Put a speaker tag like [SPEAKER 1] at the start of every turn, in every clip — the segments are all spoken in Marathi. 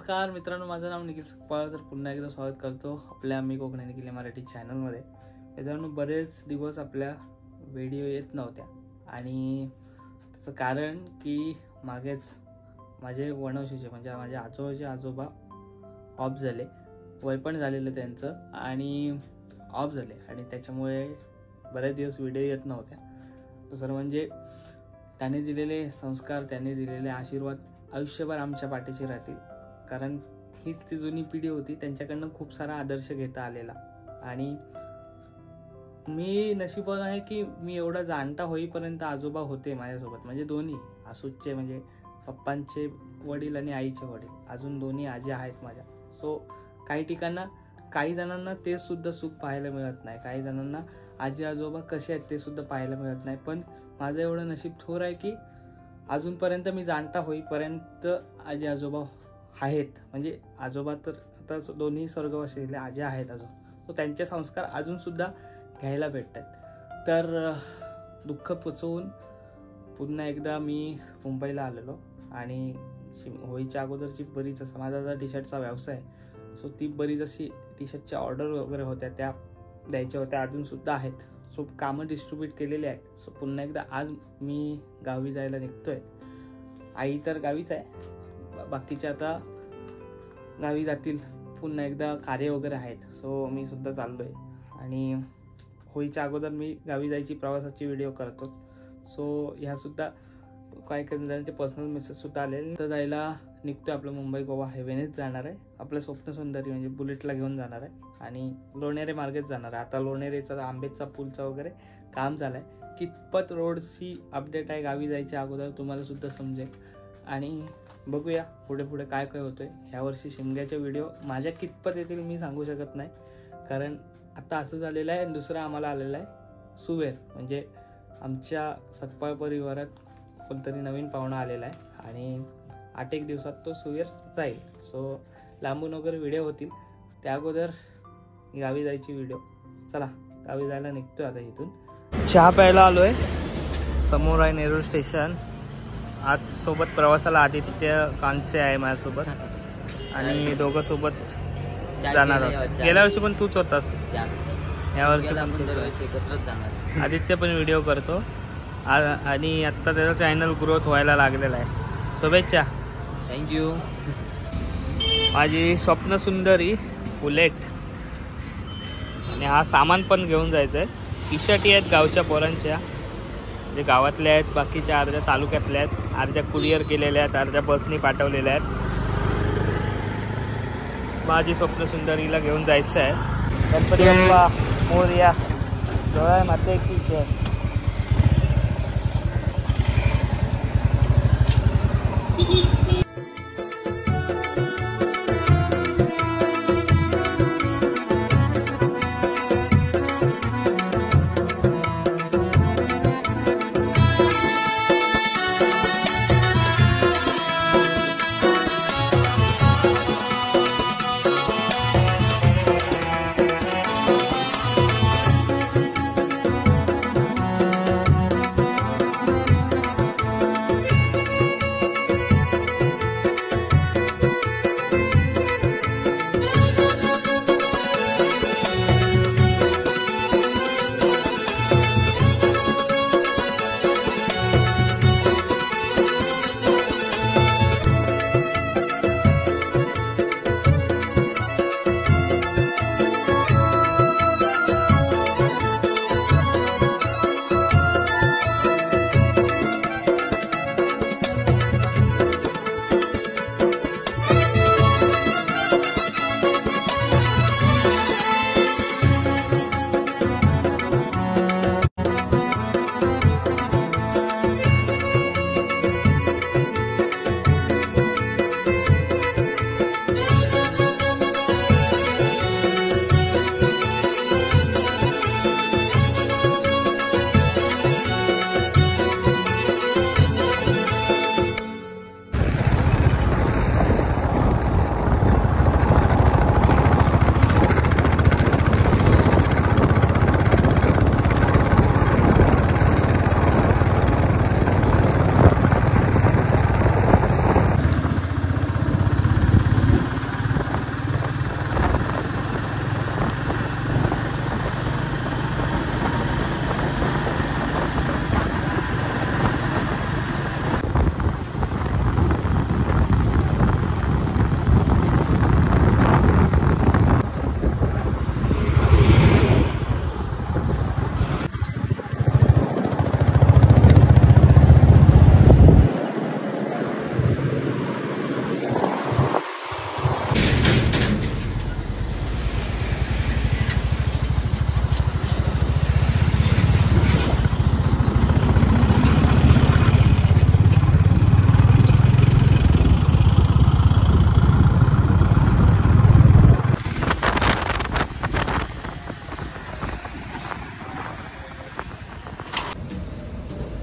[SPEAKER 1] नमस्कार मित्रांनो, माझं नाव निखिल सकपाळ. तर पुन्हा एकदा स्वागत करतो आपल्या मी कोकणी निखिल मराठी चॅनलमध्ये. मित्रांनो, बरेच दिवस आपल्या व्हिडिओ येत नव्हत्या आणि त्याचं कारण की मागेच माझे वनौषधीचे म्हणजे माझे आजोबाचे आजोबा ऑफ झाले, वय पण झालेलं त्यांचं आणि ऑफ झाले आणि त्याच्यामुळे बरेच दिवस व्हिडिओ येत नव्हत्या. दुसरं म्हणजे त्याने दिलेले संस्कार, त्याने दिलेले आशीर्वाद आयुष्यभर आमच्या पाठीशी राहतील. कारण हीच ती जुनी पिढी होती, त्यांच्याकडनं खूप सारा आदर्श घेता आलेला. आणि मी नशीबवान आहे की मी एवढा जाणता होईपर्यंत आजोबा होते माझ्यासोबत. म्हणजे दोन्ही आसूचे म्हणजे पप्पांचे वडील आणि आईचे वडील, अजून दोन्ही आजी आहेत माझ्या. सो काही जणांना ते सुद्धा सुख पाहायला मिळत नाही, काही जणांना आजी आजोबा कसे आहेत ते सुद्धा पाहायला मिळत नाही. पण माझं एवढं नशीब थोर आहे की अजूनपर्यंत मी जाणता होईपर्यंत आजी आजोबा आहेत. म्हणजे आजोबा तर आता दोन्ही स्वर्गवासी, आजी आहेत अजून, तो त्यांचे संस्कार अजून सुद्धा घ्यायला भेटतात. तर दुःख पचवून पुन्हा एकदा मी मुंबईला आलेलो आणि होळीच्या अगोदरची बरीच असं माझा टी शर्टचा व्यवसाय, सो ती बरीच अशी टी शर्टच्या ऑर्डर वगैरे होत्या, त्या द्यायच्या होत्या, अजून सुद्धा आहेत. सो कामं डिस्ट्रीब्यूट केलेले आहेत. सो पुन्हा एकदा आज मी गावी जायला निघतोय. आई तर गावीच आहे, बाकीचे आता गावी जातील. पुन्हा एकदा कार्य वगैरे आहेत, सो मी सुद्धा चाललोय. आणि होळीच्या अगोदर मी गावी जायची प्रवासाची व्हिडिओ करतोच. सो ह्या सुद्धा काही जणांचे पर्सनल मेसेज सुद्धा आलेले. तर जायला निघतोय. आपलं मुंबई गोवा हायवेनेच जाणार आहे. आपलं स्वप्न सुंदरी म्हणजे बुलेटला घेऊन जाणार आहे आणि लोणेरे मार्गेच जाणार आहे. आता लोणेरेचा आंबेचा पूलचा वगैरे काम झालंय. कितपत रोडची अपडेट आहे गावी जायच्या अगोदर तुम्हाला सुद्धा समजेल. आणि बघूया पुढे पुढे काय काय होतंय. ह्यावर्षी शिमग्याचे व्हिडिओ माझ्या कितपत येतील मी सांगू शकत नाही, कारण आता असं झालेलं आहे. दुसरं आम्हाला आलेलं आहे सुवेर, म्हणजे आमच्या सकपाळ परिवारात कोणतरी नवीन पाहुणा आलेला आहे आणि 8 एक दिवसात तो सुवेर जाईल. सो लांबून वगैरे व्हिडिओ होतील. त्या अगोदर गावी जायची व्हिडिओ. चला गावी जायला निघतोय आता इथून. चहा प्यायला आलोय. समोर आहे नेरूळ स्टेशन. आज सोबत प्रवासाला आदित्य कांचे आहे माझ्यासोबत आणि दोघं सोबत जाणार आहोत. गेल्या वर्षी पण तूच होतास, यावर्षी पण तूच. आदित्य पण व्हिडिओ करतो आणि आत्ता त्याचा चॅनल ग्रोथ व्हायला लागलेला आहे. शुभेच्छा.
[SPEAKER 2] थँक्यू.
[SPEAKER 1] माझी स्वप्न सुंदरी बुलेट आणि हा सामान पण घेऊन जायचं आहे. टी शर्ट आहेत गावच्या पोरांच्या, जे गावातल्या आहेत, बाकीच्या अर्ध्या तालुक्यातल्या आहेत, अर्ध्या कुरिअर केलेल्या आहेत, अर्ध्या बसनी पाठवलेल्या आहेत. माझी स्वप्न सुंदरीला घेऊन जायचं आहे. गणपती बाप्पा मोरया. जय माते की जय.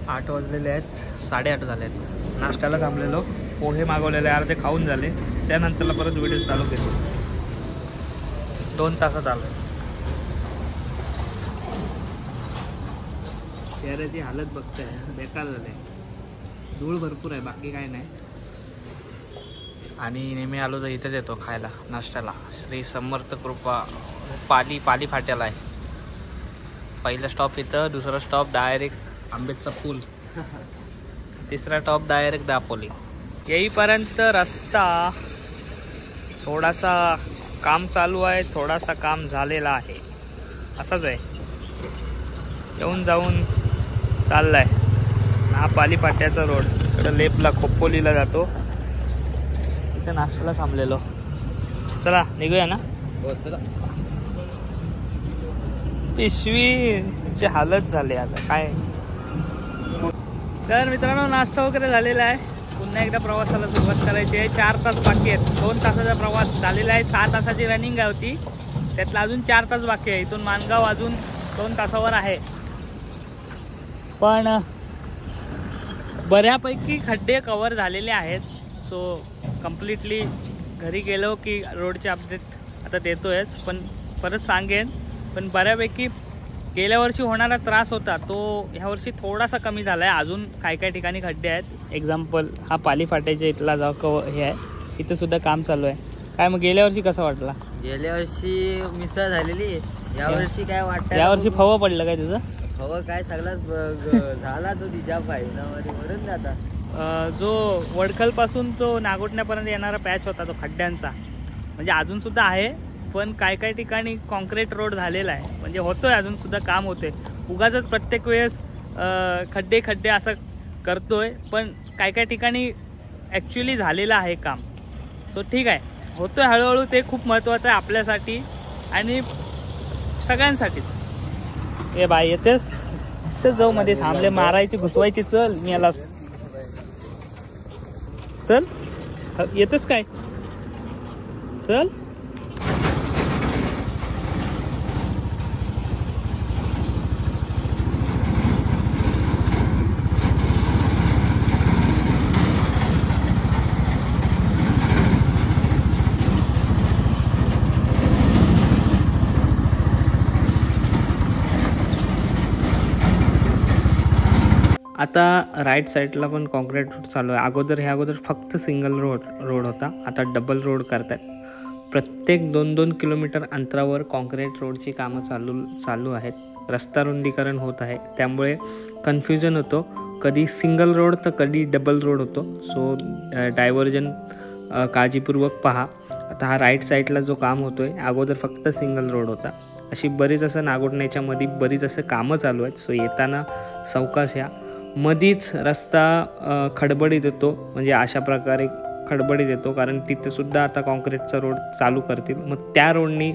[SPEAKER 1] 8 वाजलेले आहेत, 8:30 झाले आहेत. नाश्त्याला थांबलेलो, पोहे मागवलेले अर्धे खाऊन झाले. त्यानंतरला परत व्हिडिओ चालू केलो. 2 तासात आलो. चेहऱ्याची हालत बघताय, बेकार झाले. धूळ भरपूर आहे, बाकी काय नाही. आणि नेहमी आलो तर इथेच येतो खायला नाश्त्याला. श्री समर्थ कृपा पाली फाट्याला आहे. पहिला स्टॉप इथं, दुसरा स्टॉप डायरेक्ट आंबेडचा पूल, तिसरा स्टॉप डायरेक्ट दापोली. येईपर्यंत रस्ता थोडासा काम चालू आहे, थोडासा काम झालेला आहे, असंच आहे. येऊन जाऊन चाललाय. हा पाली फाट्याचा रोड, इकडं लेपला खोपोलीला जातो. इथं नाश्त्याला थांबलेलो. चला निघूया ना.
[SPEAKER 2] चला.
[SPEAKER 1] पिशवीची हालत झाली आता काय. तर मित्रांनो, नाश्ता वगैरे झालेला आहे. पुन्हा एकदा प्रवासाला सुरुवात करायची आहे. 4 तास बाकी आहेत. 2 तासाचा प्रवास झालेला आहे. 6 तासाची रनिंग होती, त्यातला अजून 4 तास बाकी आहे. इथून माणगाव अजून 2 तासावर आहे. पण बऱ्यापैकी खड्डे कव्हर झालेले आहेत. सो कम्प्लिटली घरी गेलो की रोडचे अपडेट आता देतोयच, पण परत सांगेन. पण बऱ्यापैकी गेल्या वर्षी होणारा त्रास होता तो ह्या वर्षी थोडासा कमी झाला आहे. अजून काही काही ठिकाणी खड्डे आहेत. एक्झाम्पल हा पाली फाट्याच्या इथला जो हे आहे, इथं सुद्धा काम चालू आहे. काय मग गेल्या वर्षी कसं वाटला?
[SPEAKER 2] गेल्या वर्षी मिसळ झालेली, यावर्षी काय वाटतं?
[SPEAKER 1] यावर्षी फवं पडलं काय तुझं?
[SPEAKER 2] फवं काय सगळाच झाला तो तिच्या फायनामध्ये म्हणून जाता.
[SPEAKER 1] जो वडखलपासून तो नागोठण्यापर्यंत येणारा पॅच होता तो खड्ड्यांचा, म्हणजे अजून सुद्धा आहे. पण काय काय ठिकाणी कॉन्क्रीट रोड झालेला आहे, म्हणजे होतोय अजून सुद्धा काम होते. उगाच प्रत्येक वेळेस खड्डे खड्डे असं करतोय, पण काय काय ठिकाणी ॲक्च्युली झालेलं आहे काम. सो ठीक आहे, होतोय हळूहळू. ते खूप महत्त्वाचं आहे आपल्यासाठी आणि सगळ्यांसाठीच. ए बाई येतेस तर जाऊ मध्ये थांबले, मारायची घुसवायची. चल मी याला, चल येतेस काय, चल. आता राईट साईडला पण कॉन्क्रीट रोड चालू आहे. अगोदर फक्त सिंगल रोड होता, आता डबल रोड करतात. प्रत्येक 2-2 किलोमीटर अंतरावर कॉन्क्रीट रोडची कामं चालू आहेत. रस्ता रुंदीकरण होत आहे, त्यामुळे कन्फ्युजन होतो. कधी सिंगल रोड तर कधी डबल रोड होतो. सो डायव्हर्जन काळजीपूर्वक पहा. आता हा राईट साईडला जो काम होतो आहे, अगोदर फक्त सिंगल रोड होता. अशी बरीच असं नागोठण्याच्या मध्ये बरीच असं कामं चालू आहेत. सो येताना सावकाश या. मधीच रस्ता खडबडीत येतो, म्हणजे अशा प्रकारे खडबडीत येतो, कारण तिथे सुद्धा आता कॉन्क्रीटचा रोड चालू करतील. मग त्या रोडनी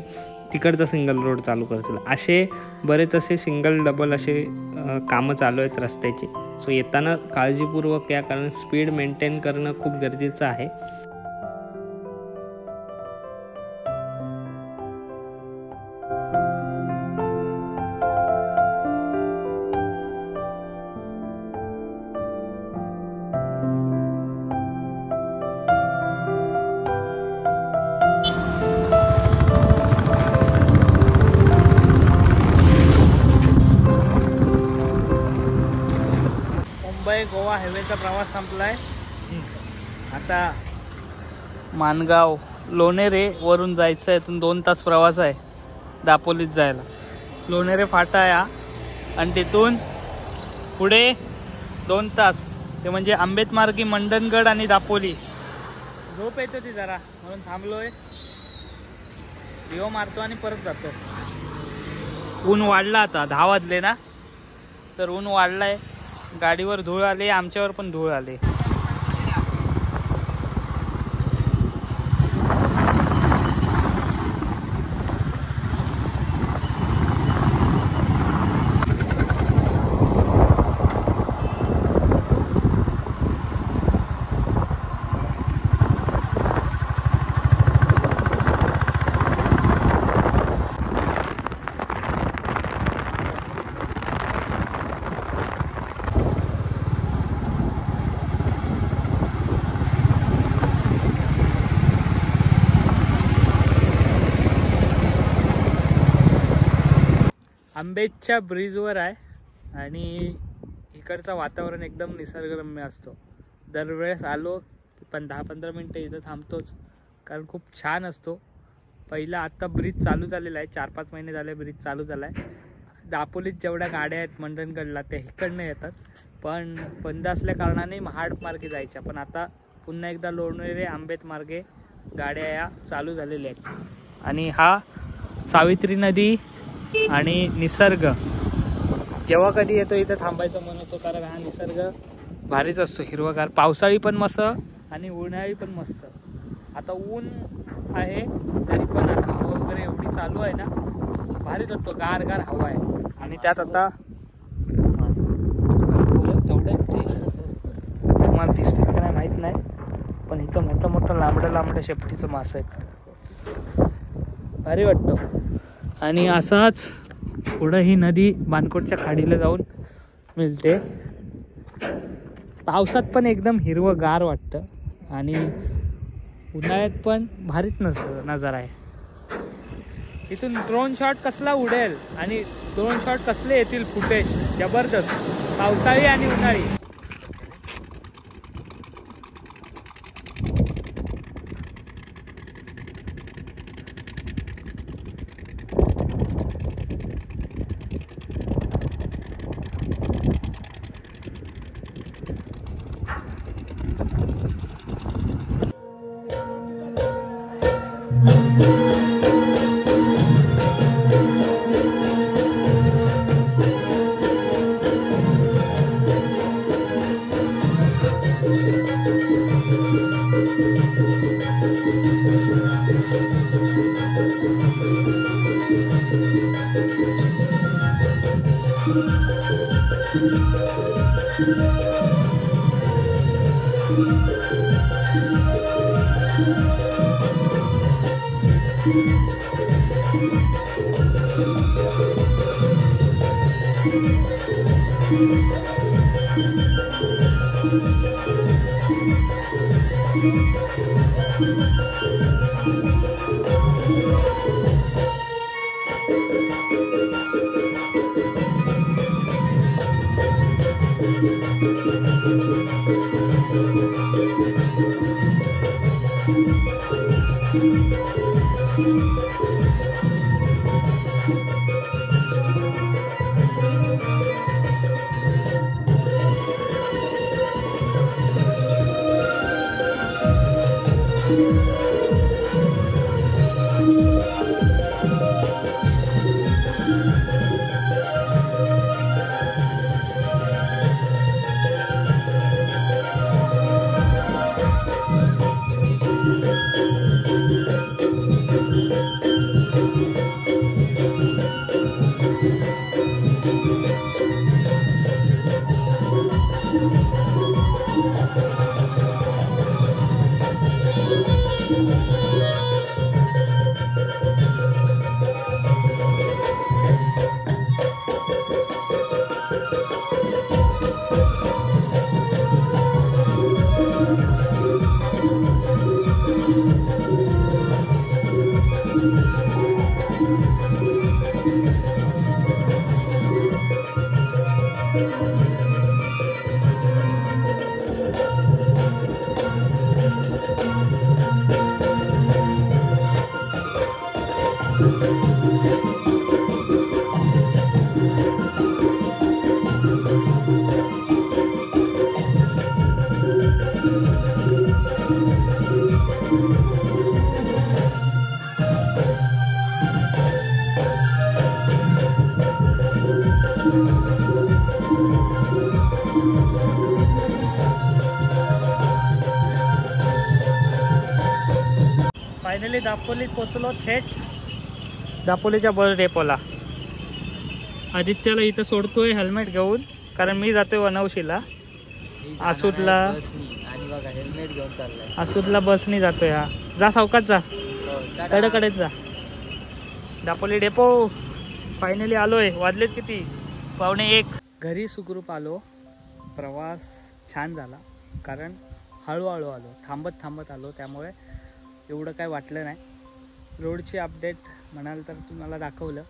[SPEAKER 1] तिकडचा सिंगल रोड चालू करतील. असे बरेच असे सिंगल डबल असे कामं चालू आहेत रस्त्याची. सो येताना काळजीपूर्वक या, कारण स्पीड मेंटेन करणं खूप गरजेचं आहे. मुंबई गोवा हायवेचा प्रवास संपलाय. आता माणगाव लोणेरे वरून जायचं आहे. इथून 2 तास प्रवास आहे दापोलीत जायला. लोणेरे फाटा या आणि तिथून पुढे 2 तास, ते म्हणजे आंबेतमार्गी मंडणगड आणि दापोली. झोप येते ती जरा, म्हणून थांबलोय. व्हिडिओ मारतो आणि परत जातो. ऊन वाढला, आता 10 वाजले ना, तर ऊन वाढलाय. गाडीवर धूळ आली, आमच्यावर पण धूळ आली. आंबेच्या ब्रिजवर आहे आणि इकडचं वातावरण एकदम निसर्गरम्य असतो. दरवेळेस आलो की 10-15 मिनटं इथं थांबतोच, कारण खूप छान असतो. पहिला आत्ता ब्रिज चालू झालेला आहे, 4-5 महिने झाले ब्रिज चालू झाला आहे. दापोलीत जेवढ्या गाड्या आहेत मंडणगडला त्या इकडनं येतात, पण बंद असल्या कारणाने महाड मार्गे जायच्या. पण आता पुन्हा एकदा लोणेरे आंबेत मार्गे गाड्या या चालू झालेल्या आहेत. आणि हा सावित्री नदी आणि निसर्ग जेव्हा कधी येतो इथं थांबायचं मन होतं, कारण हा निसर्ग भारीच असतो, हिरवगार. पावसाळी पण मस्त आणि उन्हाळी पण मस्त. आता ऊन आहे तरी पण आता हवा वगैरे एवढी चालू आहे ना, भारीच वाटतो, गार गार हवा आहे. आणि त्यात आता तेवढं ते मला दिसतील का नाही माहीत नाही, पण इथं मोठं मोठं लांबडं शेपटीचं मास आहेत, भारी वाटतो. आणि असाच पुढं ही नदी बाणकोटच्या खाडीला जाऊन मिळते. पावसात पण एकदम हिरवंगार वाटतं आणि उन्हाळ्यात पण भारीच नजारा आहे. इथून ड्रोन शॉट कसला उडेल आणि ड्रोन शॉट कसले येतील, फुटेज जबरदस्त, पावसाळी आणि उन्हाळी. फायनली दापोलीत पोचलो, थेट दापोलीच्या बस डेपोला. आदित्यला इथं सोडतोय हेल्मेट घेऊन, कारण मी जातोय वनवशीला. आसूदला
[SPEAKER 2] आणि बघा हेल्मेट घेऊन चाललाय.
[SPEAKER 1] आसूदला बसनी जातोय. हा जा, सावकाश जा, कडेकडेच जा. दापोली डेपो फायनली आलोय. वाजलेत किती? 1:15. घरी सुखरूप आलो. प्रवास छान झाला, कारण हळूहळू आलो, थांबत आलो, त्यामुळे एवढं काय वाटलं नाही. रोडची अपडेट म्हणाल तर तुम्हाला दाखवलं.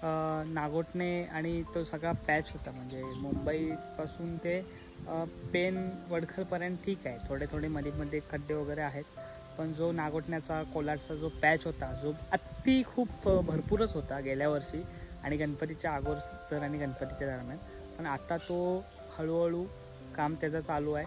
[SPEAKER 1] नागोठणे आणि तो सगळा पॅच होता, म्हणजे मुंबईपासून ते पेन वडखलपर्यंत ठीक आहे, थोडे थोडे मध्ये खड्डे वगैरे आहेत, पण जो नागोठण्याचा कोलाडचा जो पॅच होता जो अति खूप भरपूरच होता गेल्या वर्षी आणि गणपतीच्या अगोदर आणि गणपतीच्या दरम्यान, पण आता तो हळूहळू काम त्याचं चालू आहे.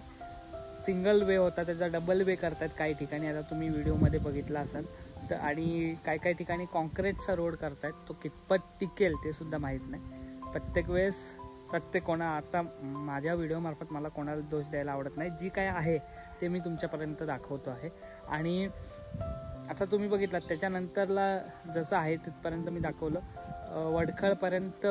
[SPEAKER 1] सिंगल वे होता त्याचा डबल वे करतात काही ठिकाणी, आता तुम्ही व्हिडिओमध्ये बघितला असाल तर. आणि काही ठिकाणी कॉन्क्रीटचा रोड करतायत, तो कितपत टिकेल ते सुद्धा माहीत नाही. प्रत्येक वेळेस आता माझ्या व्हिडिओमार्फत मला कोणाला दोष द्यायला आवडत नाही, जी काय आहे ते मी तुमच्यापर्यंत दाखवतो आहे. आणि आता तुम्ही बघितलात त्याच्यानंतरला जसं आहे तिथपर्यंत मी दाखवलं. वडखळपर्यंत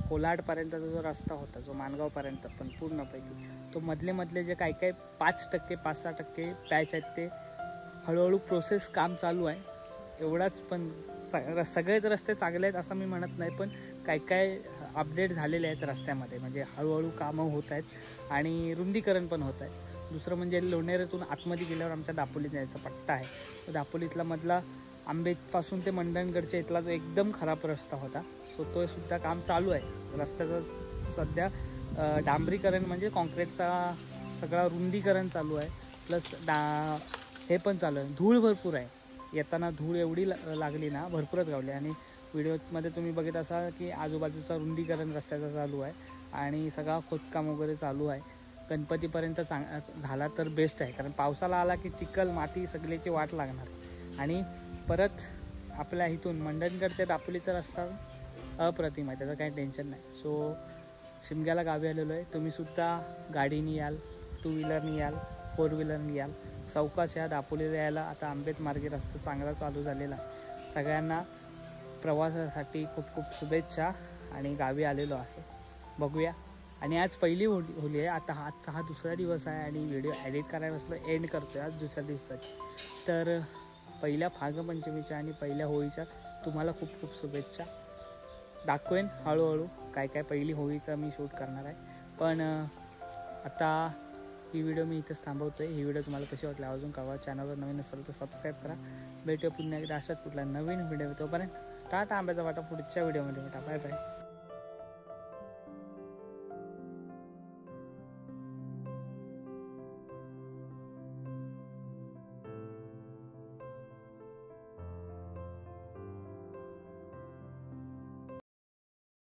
[SPEAKER 1] कोलाडपर्यंतचा जो रस्ता होता जो माणगावपर्यंत, पण पूर्णपैकी तो मधले जे काही 5%, 5-6% पॅच आहेत ते हळूहळू प्रोसेस काम चालू आहे एवढाच. पण सगळेच रस्ते चांगले आहेत असं मी म्हणत नाही, पण काही अपडेट झालेले आहेत रस्त्यामध्ये, म्हणजे हळूहळू कामं होत आहेत आणि रुंदीकरण पण होत आहे. दुसरं म्हणजे लोणेरेतून आतमध्ये गेल्यावर आमच्या दापोलीत जायचा पट्टा आहे, तो दापोलीतला मधला आंबेपासून ते मंडणगडच्या इथला जो एकदम खराब रस्ता होता, सो तो सुद्धा काम चालू आहे. रस्त्याचं सध्या डांबरीकरण म्हणजे कॉन्क्रीटचा सगळा रुंदीकरण चालू आहे, प्लस हे पण चालू आहे. धूळ भरपूर आहे, येताना धूळ एवढी लागली ना, भरपूरच गावली. आणि व्हिडिओमध्ये तुम्ही बघत असाल की आजूबाजूचा रुंदीकरण रस्त्याचा चालू आहे आणि सगळा खोदकाम वगैरे चालू आहे. गणपतीपर्यंत झाला तर बेस्ट आहे, कारण पावसाला आला की चिखल माती सगळ्याची वाट लागणार. आणि परत आपल्या इथून मंडणगड ते दापोली तर रस्ता अप्रतिम आहे, त्याचं काही टेन्शन नाही. सो शिमग्याला गावी आलेलो आहे. तुम्हीसुद्धा गाडीने याल, 2 व्हीलरनी याल, 4 व्हीलरनी याल, चौकास या दापोलीला यायला. आता आंबेत मार्गे रस्ता चांगला चालू झालेला आहे. सगळ्यांना प्रवासासाठी खूप खूप शुभेच्छा आणि गावी आलेलो आहे. बघूया. आणि आज पहिली होली आहे. आता आजचा हा दुसरा दिवस आहे आणि व्हिडिओ एडिट करायला बसलो, एंड करतो आहे आज दुसऱ्या दिवसाची. तर पहिल्या फाल्गुनपंचमीच्या आणि पहिल्या होळीच्या तुम्हाला खूप खूप शुभेच्छा. दाखवेन हळूहळू काय पहिली होळीचं मी शूट करणार आहे. पण आता ही व्हिडिओ मी इथंच थांबवतो आहे. ही व्हिडिओ तुम्हाला कशी वाटली अजून कळवा. चॅनलवर नवीन असेल तर सबस्क्राईब करा. भेटूया पुन्हा एकदा अशाच कुठला नवीन व्हिडिओ. तोपर्यंत टाटा, आंब्याचा वाटा. पुढच्या व्हिडिओमध्ये भेटा. Bye bye.